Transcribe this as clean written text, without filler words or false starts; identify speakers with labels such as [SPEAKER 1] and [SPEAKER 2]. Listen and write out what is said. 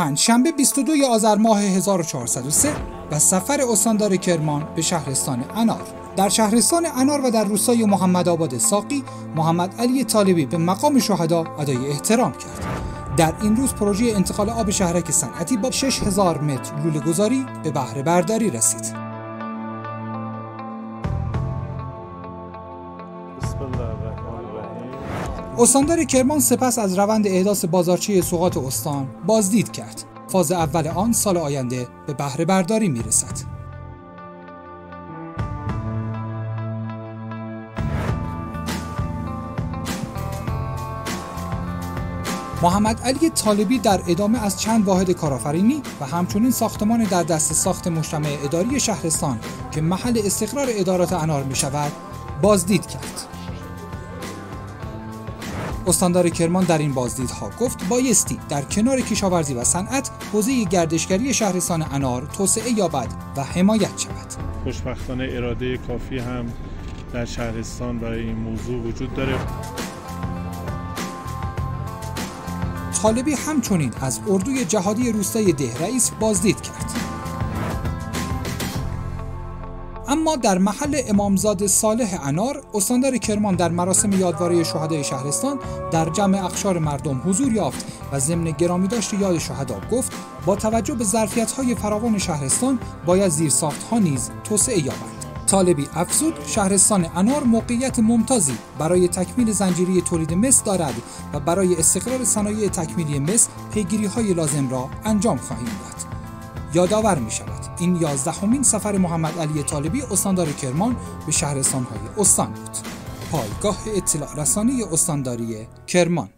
[SPEAKER 1] پنجشنبه 22 آذر ماه 1403 و سفر استاندار کرمان به شهرستان انار. در شهرستان انار و در روستای محمدآباد ساقی، محمد علی طالبی به مقام شهدا ادای احترام کرد. در این روز پروژه انتقال آب شهرک صنعتی با 6000 متر لوله گذاری به بهره برداری رسید. استاندار کرمان سپس از روند احداث بازارچه سوغات استان بازدید کرد. فاز اول آن سال آینده به بهره برداری میرسد. محمد علی طالبی در ادامه از چند واحد کارآفرینی و همچنین ساختمان در دست ساخت مجتمع اداری شهرستان که محل استقرار ادارات انار می شود بازدید کرد. استاندار کرمان در این بازدیدها گفت بایستی در کنار کشاورزی و صنعت حوزه گردشگری شهرستان انار توسعه یابد و حمایت شود.
[SPEAKER 2] خوشبختانه اراده کافی هم در شهرستان برای این موضوع وجود داره.
[SPEAKER 1] طالبی همچنین از اردوی جهادی روستای ده رئیس بازدید کرد. اما در محل امامزاده صالح انار، استاندار کرمان در مراسم یادواره شهدای شهرستان در جمع اقشار مردم حضور یافت و ضمن گرامیداشت یاد شهدا گفت با توجه به ظرفیت‌های فراوان شهرستان باید زیرساخت‌ها نیز توسعه یابند. طالبی افزود شهرستان انار موقعیت ممتازی برای تکمیل زنجیره تولید مس دارد و برای استقرار صنایع تکمیلی مس پیگیری‌های لازم را انجام خواهیم داد. یادآور می شود این 11مین سفر محمد علی طالبی استاندار کرمان به شهرستان‌های استان بود. پایگاه اطلاع رسانی استانداری کرمان.